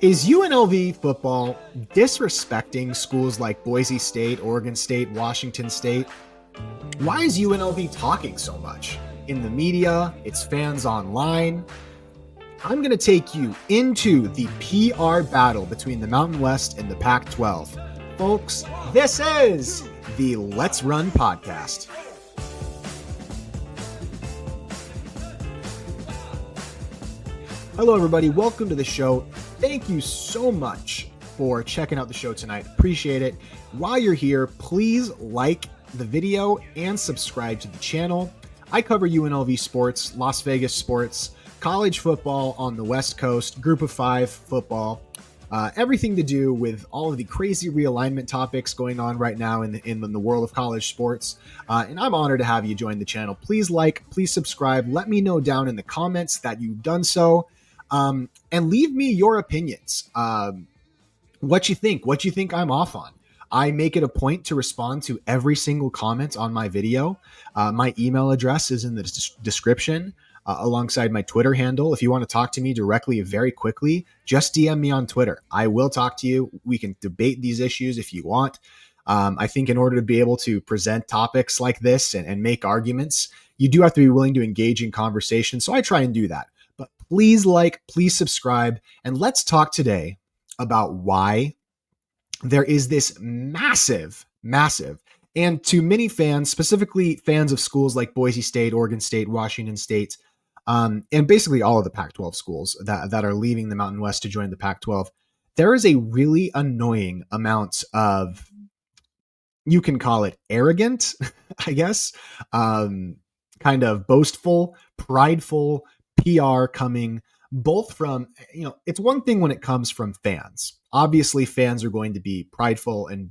Is UNLV football disrespecting schools like Boise State, Oregon State, Washington State? Why is UNLV talking so much? In the media, its fans online. I'm going to take you into the PR battle between the Mountain West and the Pac-12. Folks, this is the Let's Run podcast. Hello, everybody. Welcome to the show. Thank you so much for checking out the show tonight. Appreciate it. While you're here, please like the video and subscribe to the channel. I cover UNLV sports, Las Vegas sports, college football on the West Coast, Group of Five football, everything to do with all of the crazy realignment topics going on right now in the world of college sports. And I'm honored to have you join the channel. Please like, please subscribe. Let me know down in the comments that you've done so. And leave me your opinions. What you think I'm off on. I make it a point to respond to every single comment on my video. My email address is in the description, alongside my Twitter handle. If you want to talk to me directly very quickly, just DM me on Twitter. I will talk to you. We can debate these issues if you want. I think in order to be able to present topics like this and make arguments, you do have to be willing to engage in conversation. So I try and do that. But please like, please subscribe, and let's talk today about why there is this massive, and to many fans, specifically fans of schools like Boise State, Oregon State, Washington State, and basically all of the Pac-12 schools that are leaving the Mountain West to join the Pac-12, there is a really annoying amount of, you can call it arrogant, I guess, kind of boastful, prideful PR coming both from, it's one thing when it comes from fans. Obviously, fans are going to be prideful and,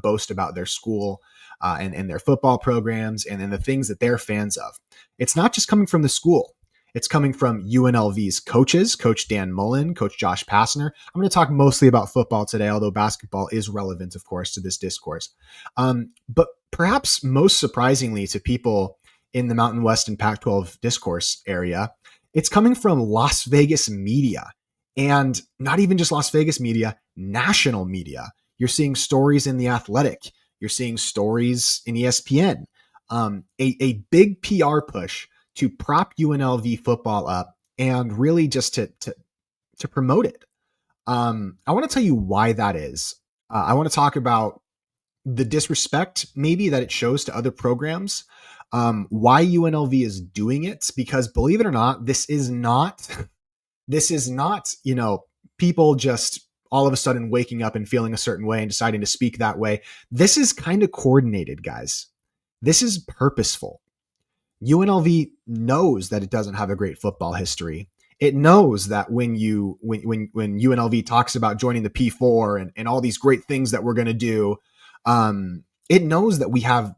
boast about their school and their football programs and the things that they're fans of. It's not just coming from the school. It's coming from UNLV's coaches, Coach Dan Mullen, Coach Josh Pastner. I'm going to talk mostly about football today, although basketball is relevant, of course, to this discourse. But perhaps most surprisingly to people in the Mountain West and Pac-12 discourse area, it's coming from Las Vegas media, and not even just Las Vegas media, national media. You're seeing stories in The Athletic. You're seeing stories in ESPN. A big PR push to prop UNLV football up and really just to promote it. I want to tell you why that is. I want to talk about the disrespect maybe that it shows to other programs. Why UNLV is doing it, because believe it or not, this is not, people just all of a sudden waking up and feeling a certain way and deciding to speak that way. This is kind of coordinated, guys. This is purposeful. UNLV knows that it doesn't have a great football history. It knows that when UNLV talks about joining the P4 and all these great things that we're going to do, it knows that we have,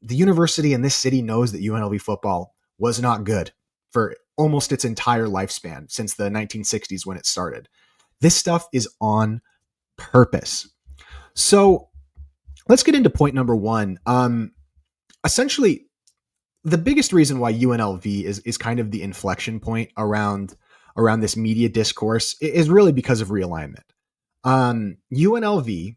the university in this city knows that UNLV football was not good for almost its entire lifespan since the 1960s when it started. This stuff is on purpose. So let's get into point number one. Essentially, the biggest reason why UNLV is kind of the inflection point around this media discourse is really because of realignment. UNLV,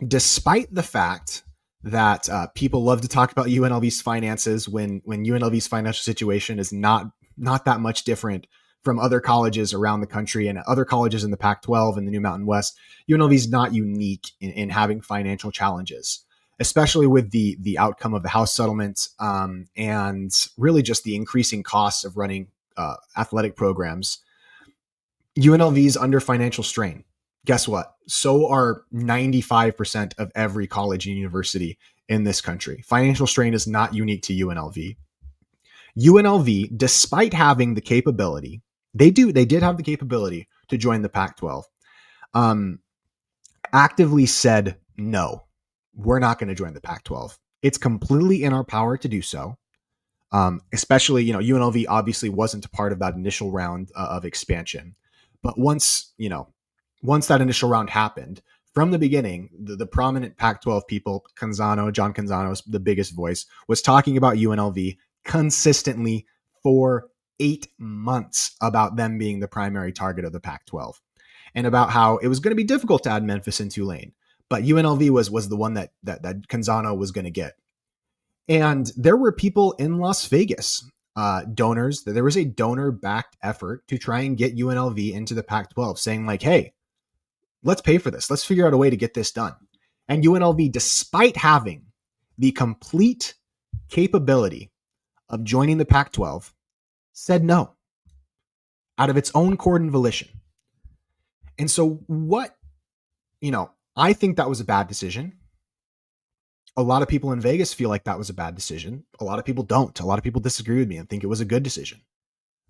despite the fact that people love to talk about UNLV's finances when UNLV's financial situation is not that much different from other colleges around the country and other colleges in the Pac-12 and the New Mountain West. UNLV is not unique in having financial challenges, especially with the outcome of the House settlement and really just the increasing costs of running athletic programs. UNLV is under financial strain. Guess what? So are 95% of every college and university in this country. Financial strain is not unique to UNLV. UNLV, despite having the capability, they did have the capability to join the Pac-12, actively said, no, we're not going to join the Pac-12. It's completely in our power to do so. Especially, UNLV obviously wasn't a part of that initial round of expansion. But once that initial round happened, from the beginning, the prominent Pac-12 people, John Canzano's the biggest voice, was talking about UNLV consistently for 8 months about them being the primary target of the Pac-12. and about how it was going to be difficult to add Memphis and Tulane, but UNLV was the one that Canzano was going to get. And there were people in Las Vegas, donors. There was a donor-backed effort to try and get UNLV into the Pac-12, saying like, "Hey, let's pay for this. Let's figure out a way to get this done." And UNLV, despite having the complete capability of joining the Pac-12, said no out of its own accord and volition. And so I think that was a bad decision. A lot of people in Vegas feel like that was a bad decision. A lot of people don't. A lot of people disagree with me and think it was a good decision.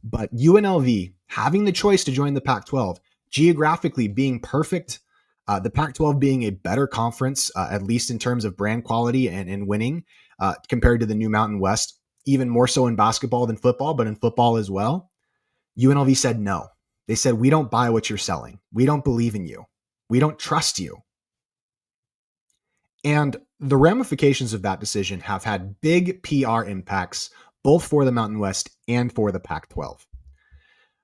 But UNLV having the choice to join the Pac-12, geographically being perfect, the Pac-12 being a better conference, at least in terms of brand quality and winning, compared to the New Mountain West, even more so in basketball than football, but in football as well. UNLV said no. They said, "We don't buy what you're selling. We don't believe in you. We don't trust you." And the ramifications of that decision have had big PR impacts, both for the Mountain West and for the Pac-12.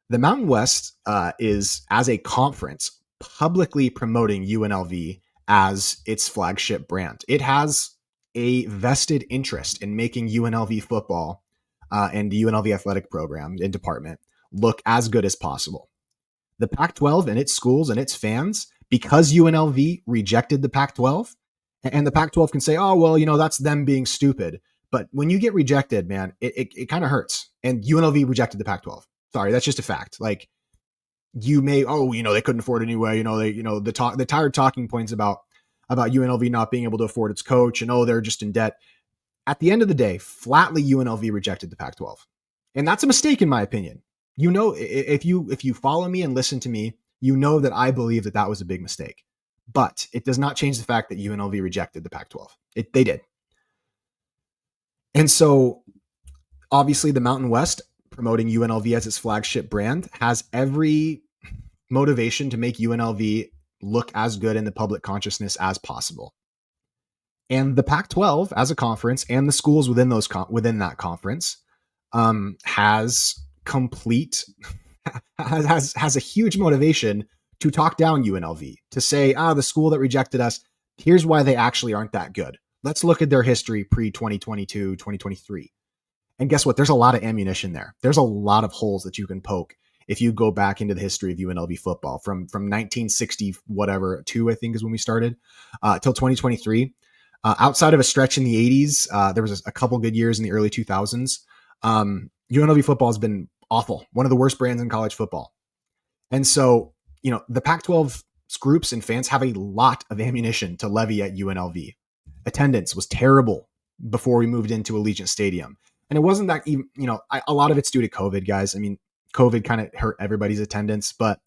The Mountain West is, as a conference, publicly promoting UNLV as its flagship brand. It has a vested interest in making UNLV football and the UNLV athletic program and department look as good as possible. The Pac-12 and its schools and its fans, because UNLV rejected the Pac-12, and the Pac-12 can say, "Oh, well, that's them being stupid." But when you get rejected, man, it kind of hurts. And UNLV rejected the Pac-12. Sorry, that's just a fact. Like, you may, they couldn't afford it anyway. The tired talking points about UNLV not being able to afford its coach and, they're just in debt. At the end of the day, flatly UNLV rejected the Pac-12. And that's a mistake in my opinion. If you follow me and listen to me, that I believe that was a big mistake. But it does not change the fact that UNLV rejected the Pac-12. They did. And so obviously the Mountain West, promoting UNLV as its flagship brand, has every motivation to make UNLV look as good in the public consciousness as possible. And the Pac-12 as a conference and the schools within that conference has a huge motivation to talk down UNLV, to say, the school that rejected us, here's why they actually aren't that good. Let's look at their history pre-2022, 2023. And guess what? There's a lot of ammunition there. There's a lot of holes that you can poke if you go back into the history of UNLV football from 1960, whatever, 2, I think is when we started, till 2023. Outside of a stretch in the 80s, there was a couple good years in the early 2000s. UNLV football has been awful. One of the worst brands in college football. And so, the Pac-12 groups and fans have a lot of ammunition to levy at UNLV. Attendance was terrible before we moved into Allegiant Stadium. And it wasn't that even, a lot of it's due to COVID, guys. I mean, COVID kind of hurt everybody's attendance, but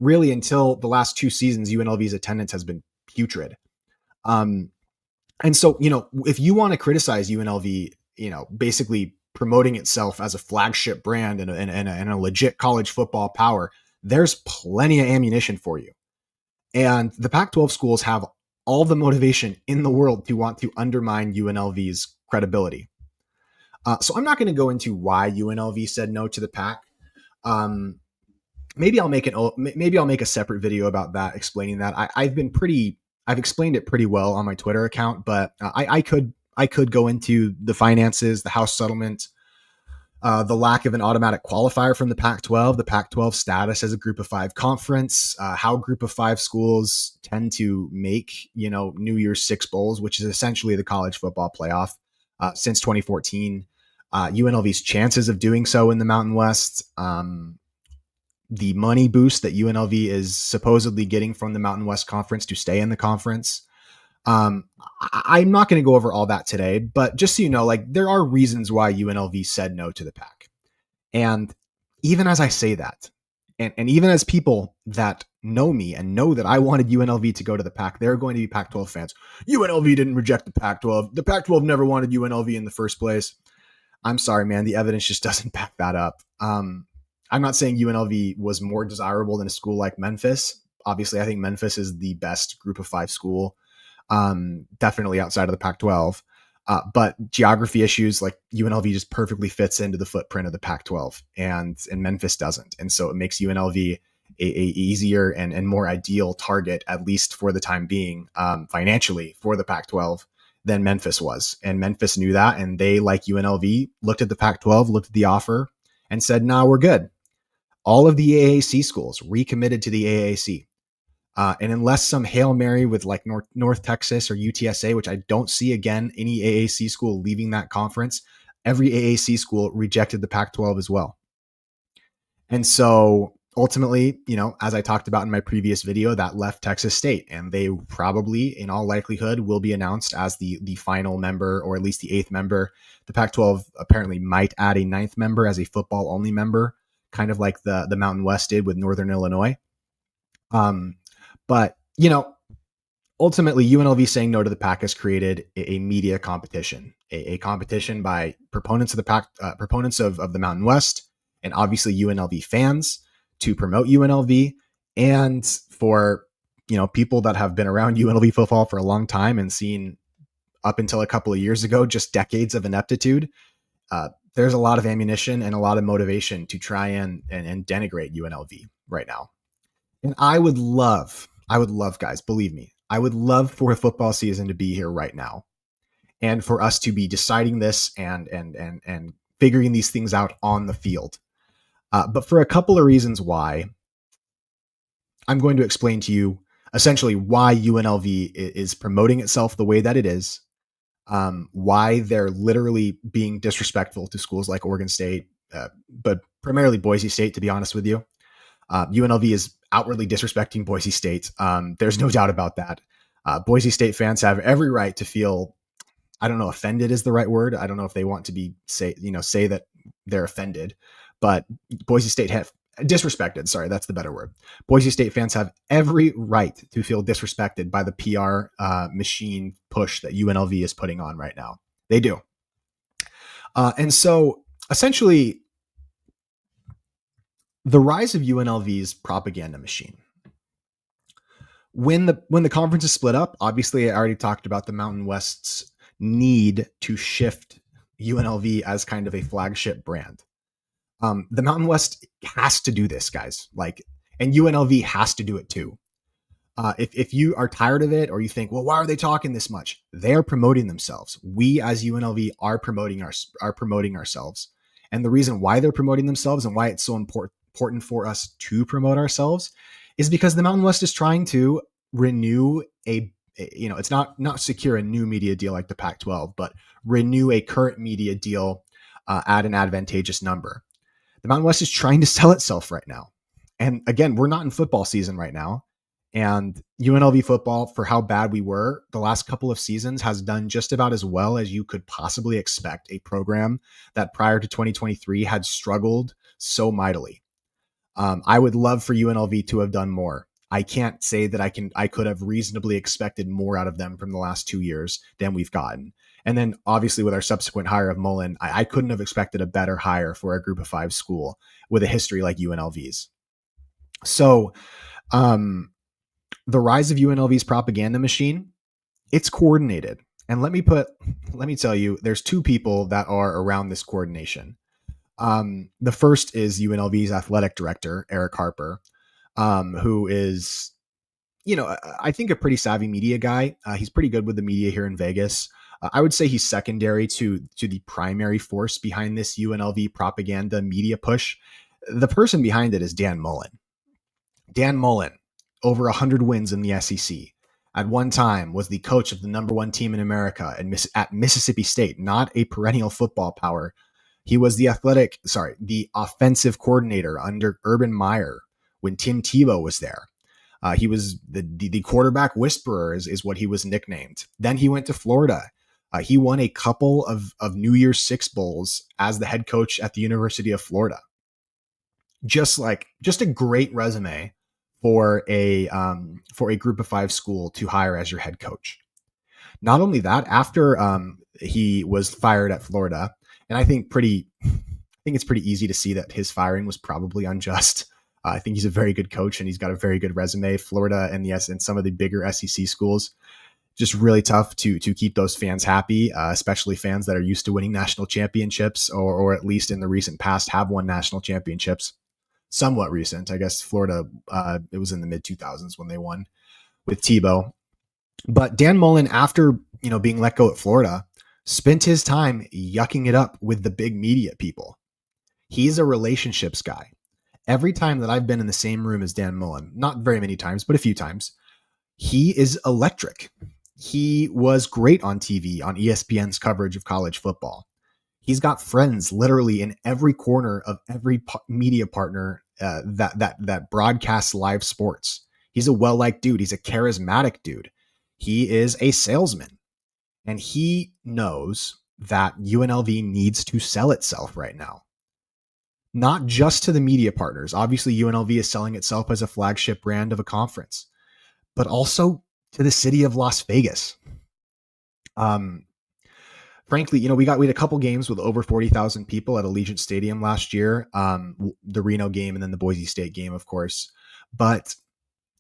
really until the last 2 seasons, UNLV's attendance has been putrid. And so, if you want to criticize UNLV, basically promoting itself as a flagship brand and a legit college football power, there's plenty of ammunition for you. And the Pac-12 schools have all the motivation in the world to want to undermine UNLV's credibility. So I'm not going to go into why UNLV said no to the Pac. Maybe I'll make a separate video about that, explaining that. I've explained it pretty well on my Twitter account, but I could go into the finances, the House settlement, the lack of an automatic qualifier from the Pac-12, the Pac-12 status as a Group of 5 conference, how Group of 5 schools tend to make, New Year's Six bowls, which is essentially the college football playoff since 2014. UNLV's chances of doing so in the Mountain West, the money boost that UNLV is supposedly getting from the Mountain West Conference to stay in the conference. I'm not going to go over all that today, but just so you know, there are reasons why UNLV said no to the Pac. And even as I say that, and even as people that know me and know that I wanted UNLV to go to the Pac, they're going to be Pac-12 fans. UNLV didn't reject the Pac-12. The Pac-12 never wanted UNLV in the first place. I'm sorry, man. The evidence just doesn't back that up. I'm not saying UNLV was more desirable than a school like Memphis. Obviously, I think Memphis is the best Group of 5 school, definitely outside of the Pac-12. But geography issues, like UNLV just perfectly fits into the footprint of the Pac-12, and Memphis doesn't. And so it makes UNLV a easier and more ideal target, at least for the time being, financially for the Pac-12 than Memphis was. And Memphis knew that. And they, like UNLV, looked at the Pac-12, looked at the offer and said, nah, we're good. All of the AAC schools recommitted to the AAC. And unless some Hail Mary with like North Texas or UTSA, which I don't see again, any AAC school leaving that conference, every AAC school rejected the Pac-12 as well. And so ultimately, as I talked about in my previous video, that left Texas State, and they probably, in all likelihood, will be announced as the final member, or at least the 8th member. The Pac-12 apparently might add a 9th member as a football only member, kind of like the Mountain West did with Northern Illinois. But ultimately, UNLV saying no to the Pac has created a media competition, a competition by proponents of the Pac, proponents of the Mountain West, and obviously UNLV fans to promote UNLV, and for people that have been around UNLV football for a long time and seen up until a couple of years ago just decades of ineptitude. There's a lot of ammunition and a lot of motivation to try and denigrate UNLV right now. And I would love, guys, believe me, I would love for a football season to be here right now, and for us to be deciding this and figuring these things out on the field. But for a couple of reasons why, I'm going to explain to you essentially why UNLV is promoting itself the way that it is, why they're literally being disrespectful to schools like Oregon State, but primarily Boise State, to be honest with you. UNLV is outwardly disrespecting Boise State. There's no doubt about that. Boise State fans have every right to feel, I don't know, offended is the right word. I don't know if they want to say that they're offended, but Boise State have disrespected. Sorry, that's the better word. Boise State fans have every right to feel disrespected by the PR machine push that UNLV is putting on right now. They do. And so essentially, the rise of UNLV's propaganda machine. When the conference is split up, obviously I already talked about the Mountain West's need to shift UNLV as kind of a flagship brand. The Mountain West has to do this, guys. And UNLV has to do it too. If you are tired of it, or you think, well, why are they talking this much? They're promoting themselves. We as UNLV are promoting ourselves. And the reason why they're promoting themselves and why it's so important for us to promote ourselves is because the Mountain West is trying to renew it's not secure a new media deal like the Pac-12, but renew a current media deal at an advantageous number. The Mountain West is trying to sell itself right now. And again, we're not in football season right now. And UNLV football, for how bad we were the last couple of seasons, has done just about as well as you could possibly expect a program that prior to 2023 had struggled so mightily. I would love for UNLV to have done more. I can't say that I could have reasonably expected more out of them from the last 2 years than we've gotten. And then obviously with our subsequent hire of Mullen, I couldn't have expected a better hire for a Group of 5 school with a history like UNLV's. So the rise of UNLV's propaganda machine, it's coordinated. And let me tell you, there's 2 people that are around this coordination. The first is UNLV's athletic director, Eric Harper, who is, I think a pretty savvy media guy. He's pretty good with the media here in Vegas. I would say he's secondary to the primary force behind this UNLV propaganda media push. The person behind it is Dan Mullen. Dan Mullen, over 100 wins in the SEC. At one time was the coach of the number 1 team in America at Mississippi State, not a perennial football power. He was the offensive coordinator under Urban Meyer when Tim Tebow was there. He was the quarterback whisperer is what he was nicknamed. Then he went to Florida. He won a couple of New Year's Six Bowls as the head coach at the University of Florida. Just a great resume for a Group of 5 school to hire as your head coach. Not only that, after he was fired at Florida, and I think it's pretty easy to see that his firing was probably unjust. I think he's a very good coach and he's got a very good resume. Florida and some of the bigger SEC schools, just really tough to keep those fans happy, especially fans that are used to winning national championships or at least in the recent past have won national championships. somewhat recent. I guess Florida, it was in the mid 2000s when they won with Tebow. But Dan Mullen, after being let go at Florida, spent his time yucking it up with the big media people. He's a relationships guy. Every time that I've been in the same room as Dan Mullen, not very many times, but a few times, he is electric. He was great on TV, on ESPN's coverage of college football. He's got friends literally in every corner of every media partner that broadcasts live sports. He's a well-liked dude. He's a charismatic dude. He is a salesman, and he knows that UNLV needs to sell itself right now. Not just to the media partners. Obviously, UNLV is selling itself as a flagship brand of a conference, but also to the city of Las Vegas. Frankly, we had a couple games with over 40,000 people at Allegiant Stadium last year. The Reno game and then the Boise State game, of course. But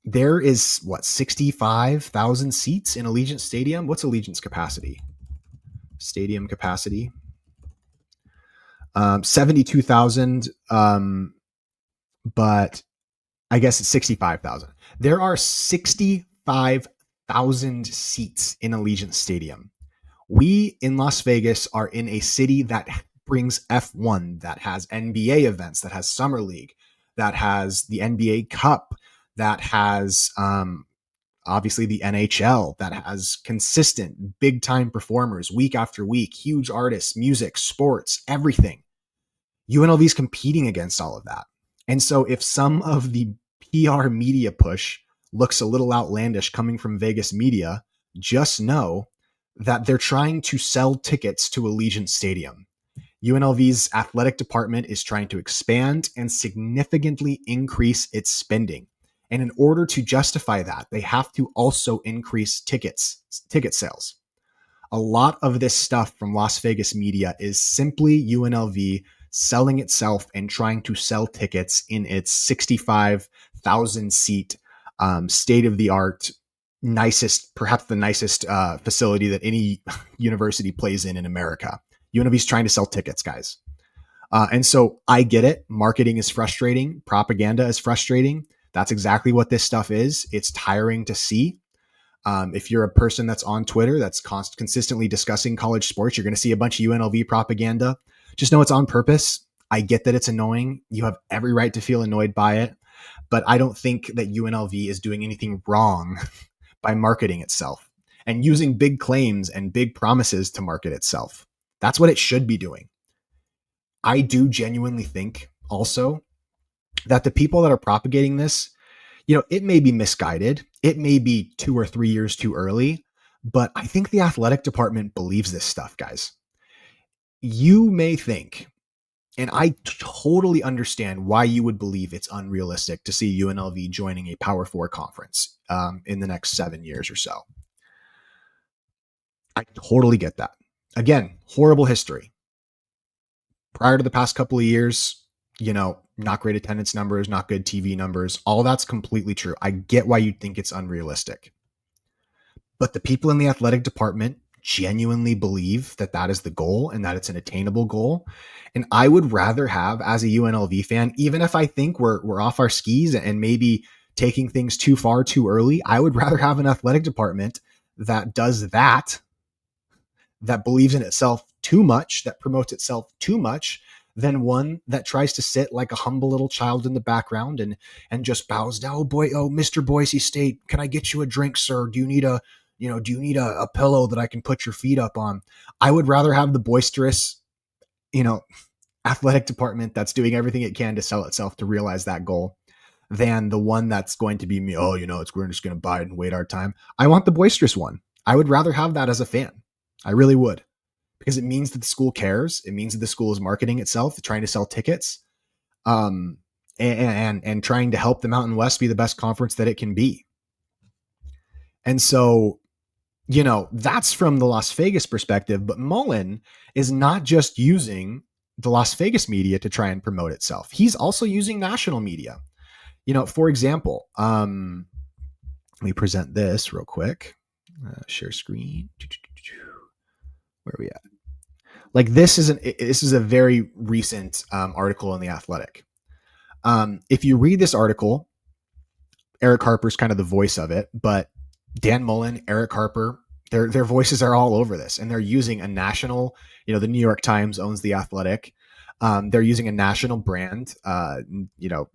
there is 65,000 seats in Allegiant Stadium. What's Allegiant's capacity? Stadium capacity. 72,000. But I guess it's 65,000. There are 65,000 seats in Allegiant Stadium. We in Las Vegas are in a city that brings F1, that has NBA events, that has Summer League, that has the NBA Cup, that has obviously the NHL, that has consistent big time performers week after week, huge artists, music, sports, everything. UNLV is competing against all of that. And so if some of the PR media push looks a little outlandish coming from Vegas media, just know that they're trying to sell tickets to Allegiant Stadium. UNLV's athletic department is trying to expand and significantly increase its spending. And in order to justify that, they have to also increase ticket sales. A lot of this stuff from Las Vegas media is simply UNLV selling itself and trying to sell tickets in its 65,000 seat state-of-the-art, perhaps the nicest facility that any university plays in America. UNLV's trying to sell tickets, guys. And so I get it. Marketing is frustrating. Propaganda is frustrating. That's exactly what this stuff is. It's tiring to see. If you're a person that's on Twitter that's consistently discussing college sports, you're going to see a bunch of UNLV propaganda. Just know it's on purpose. I get that it's annoying. You have every right to feel annoyed by it. But I don't think that UNLV is doing anything wrong by marketing itself and using big claims and big promises to market itself. That's what it should be doing. I do genuinely think also that the people that are propagating this, it may be misguided. It may be 2 or 3 years too early, but I think the athletic department believes this stuff, guys. You may think, and I totally understand why you would believe it's unrealistic to see UNLV joining a Power 4 conference in the next 7 years or so. I totally get that. Again, horrible history. Prior to the past couple of years, not great attendance numbers, not good TV numbers. All that's completely true. I get why you'd think it's unrealistic. But the people in the athletic department genuinely believe that that is the goal and that it's an attainable goal. And I would rather have, as a UNLV fan, even if I think we're off our skis and maybe taking things too far too early, I would rather have an athletic department that does that believes in itself too much, that promotes itself too much, than one that tries to sit like a humble little child in the background and just bows down. Oh, Mr. Boise State, can I get you a drink, sir? Do you need a pillow that I can put your feet up on? I would rather have the boisterous, athletic department that's doing everything it can to sell itself to realize that goal than the one that's going to be we're just going to buy it and wait our time. I want the boisterous one. I would rather have that as a fan. I really would, because it means that the school cares. It means that the school is marketing itself, trying to sell tickets, and trying to help the Mountain West be the best conference that it can be. And so, that's from the Las Vegas perspective, but Mullen is not just using the Las Vegas media to try and promote itself. He's also using national media. For example, let me present this real quick. Share screen. Where are we at? Like this is a very recent article in The Athletic. If you read this article, Eric Harper's kind of the voice of it, but Dan Mullen, Eric Harper, their voices are all over this, and they're using a national. The New York Times owns The Athletic. They're using a national brand,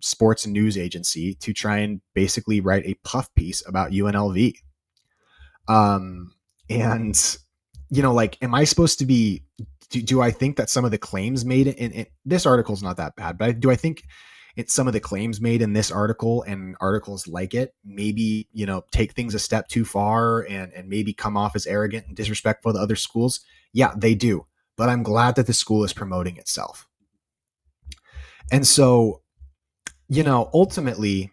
sports and news agency to try and basically write a puff piece about UNLV. And am I supposed to be? Do I think that some of the claims made in this article is not that bad, but do I think it's some of the claims made in this article and articles like it maybe take things a step too far and maybe come off as arrogant and disrespectful to other schools? Yeah, they do. But I'm glad that the school is promoting itself. And so, ultimately,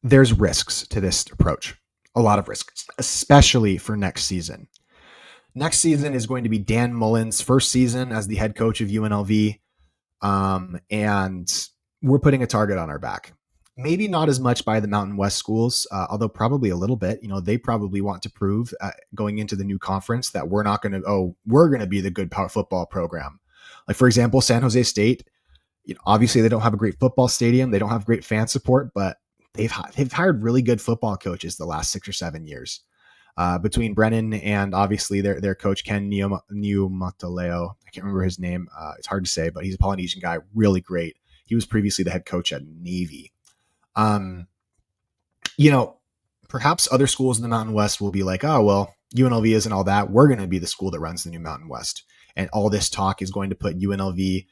there's risks to this approach. A lot of risks, especially for next season. Next season is going to be Dan Mullen's first season as the head coach of UNLV. And we're putting a target on our back. Maybe not as much by the Mountain West schools, although probably a little bit. They probably want to prove going into the new conference that we're going to be the good football program. Like, for example, San Jose State, obviously they don't have a great football stadium. They don't have great fan support, but they've hired really good football coaches the last 6 or 7 years. Between Brennan and obviously their coach, Ken Niumataleo. I can't remember his name. It's hard to say, but he's a Polynesian guy, really great. He was previously the head coach at Navy. Perhaps other schools in the Mountain West will be like, oh, well, UNLV isn't all that. We're going to be the school that runs the new Mountain West. And all this talk is going to put UNLV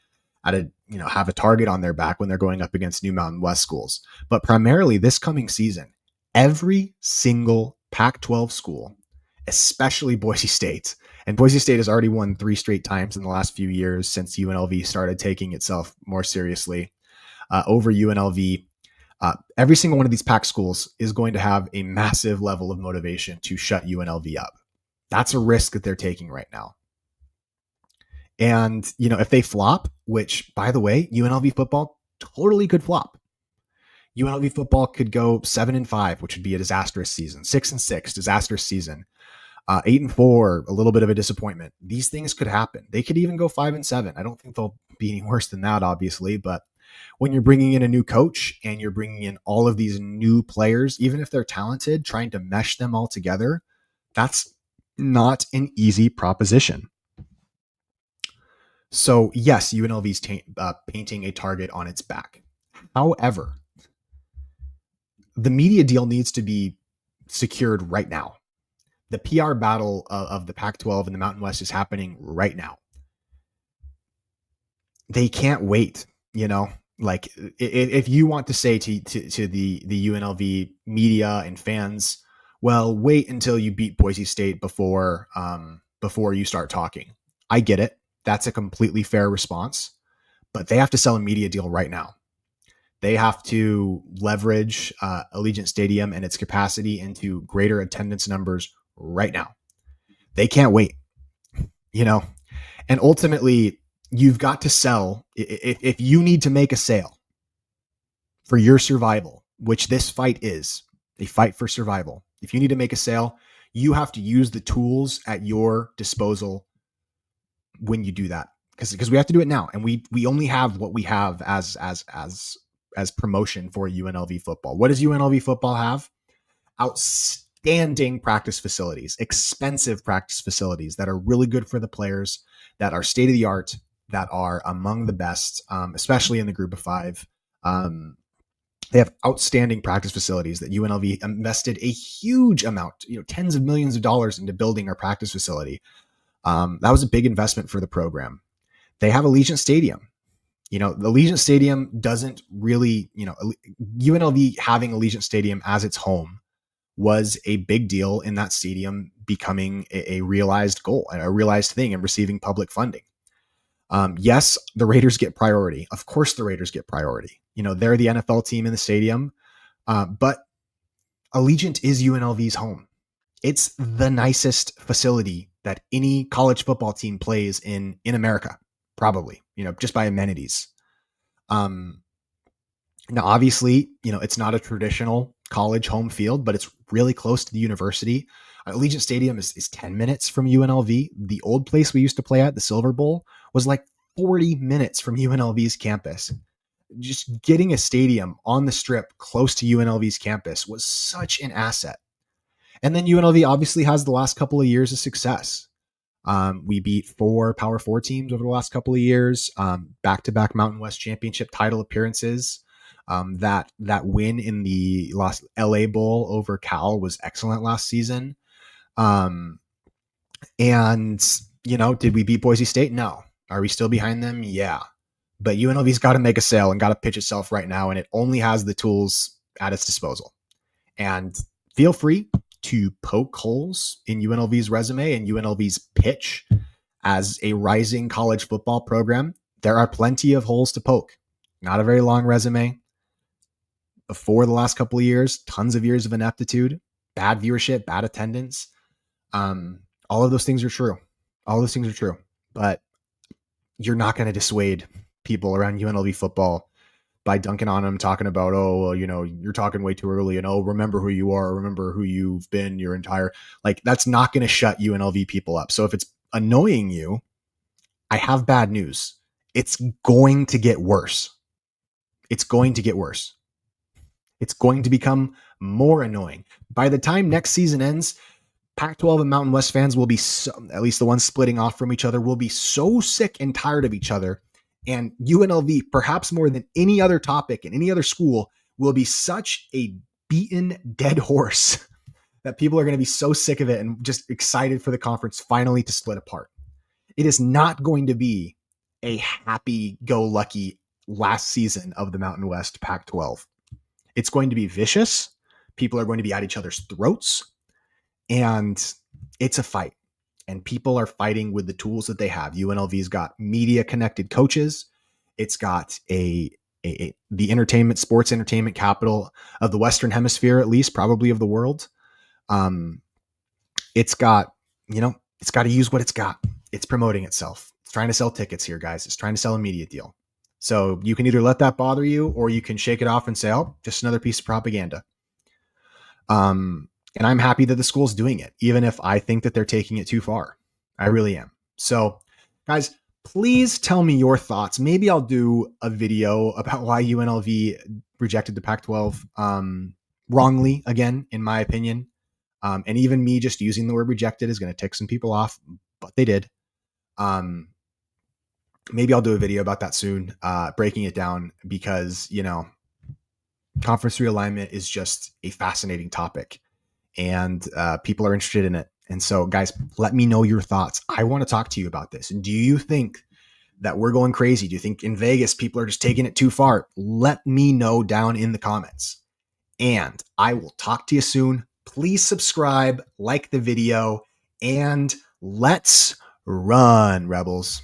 have a target on their back when they're going up against new Mountain West schools. But primarily this coming season, every single Pac-12 school, especially Boise State, and Boise State has already won 3 straight times in the last few years since UNLV started taking itself more seriously over UNLV. Every single one of these Pac schools is going to have a massive level of motivation to shut UNLV up. That's a risk that they're taking right now. And, if they flop, which, by the way, UNLV football totally could flop. UNLV football could go 7-5, which would be a disastrous season. 6-6, disastrous season. 8-4, a little bit of a disappointment. These things could happen. They could even go 5-7. I don't think they'll be any worse than that, obviously. But when you're bringing in a new coach and you're bringing in all of these new players, even if they're talented, trying to mesh them all together, that's not an easy proposition. So yes, UNLV's painting a target on its back. However, the media deal needs to be secured right now. The PR battle of the Pac-12 and the Mountain West is happening right now. They can't wait, like if you want to say to the UNLV media and fans, well, wait until you beat Boise State before you start talking. I get it. That's a completely fair response, but they have to sell a media deal right now. They have to leverage Allegiant Stadium and its capacity into greater attendance numbers right now. They can't wait, and ultimately you've got to sell. If you need to make a sale for your survival, which this fight is a fight for survival. If you need to make a sale, you have to use the tools at your disposal when you do that, because we have to do it now, and we only have what we have as promotion for UNLV football. What does UNLV football have? Outstanding practice facilities, expensive practice facilities that are really good for the players, that are state of the art, that are among the best, especially in the group of 5. They have outstanding practice facilities that UNLV invested a huge amount, tens of millions of dollars into building our practice facility. That was a big investment for the program. They have Allegiant Stadium. The Allegiant Stadium doesn't really, UNLV having Allegiant Stadium as its home was a big deal in that stadium becoming a realized goal and a realized thing and receiving public funding. Yes, the Raiders get priority. Of course the Raiders get priority. They're the NFL team in the stadium, but Allegiant is UNLV's home. It's the nicest facility that any college football team plays in America, probably, just by amenities. Now, obviously, it's not a traditional college home field, but it's really close to the university. Allegiant Stadium is 10 minutes from UNLV. The old place we used to play at, the Silver Bowl, was like 40 minutes from UNLV's campus. Just getting a stadium on the strip close to UNLV's campus was such an asset. And then UNLV obviously has the last couple of years of success. We beat 4 Power 4 teams over the last couple of years, back-to-back Mountain West Championship title appearances. That win in the last LA Bowl over Cal was excellent last season. And, did we beat Boise State? No. Are we still behind them? Yeah. But UNLV's got to make a sale and got to pitch itself right now, and it only has the tools at its disposal. And feel free to poke holes in UNLV's resume and UNLV's pitch as a rising college football program. There are plenty of holes to poke. Not a very long resume. For the last couple of years, tons of years of ineptitude, bad viewership, bad attendance. All of those things are true. All those things are true. But you're not going to dissuade people around UNLV football by dunking on them, talking about, you're talking way too early, and remember who you are, remember who you've been your entire, that's not going to shut UNLV people up. So if it's annoying you, I have bad news. It's going to get worse. It's going to get worse. It's going to become more annoying. By the time next season ends, Pac-12 and Mountain West fans will be, at least the ones splitting off from each other, will be so sick and tired of each other. And UNLV, perhaps more than any other topic in any other school, will be such a beaten dead horse that people are going to be so sick of it and just excited for the conference finally to split apart. It is not going to be a happy-go-lucky last season of the Mountain West Pac-12. It's going to be vicious. People are going to be at each other's throats. And it's a fight. And people are fighting with the tools that they have. UNLV's got media-connected coaches. It's got the sports entertainment capital of the Western Hemisphere, at least, probably of the world. It's got to use what it's got. It's promoting itself. It's trying to sell tickets here, guys. It's trying to sell a media deal. So you can either let that bother you, or you can shake it off and say, oh, just another piece of propaganda. And I'm happy that the school's doing it, even if I think that they're taking it too far. I really am. So, guys, please tell me your thoughts. Maybe I'll do a video about why UNLV rejected the Pac-12 wrongly, again, in my opinion. And even me just using the word rejected is going to tick some people off, but they did. Maybe I'll do a video about that soon, breaking it down, because, conference realignment is just a fascinating topic. And people are interested in it. And so, guys, let me know your thoughts. I want to talk to you about this. And do you think that we're going crazy? Do you think in Vegas people are just taking it too far? Let me know down in the comments. And I will talk to you soon. Please subscribe, like the video, and let's run, Rebels.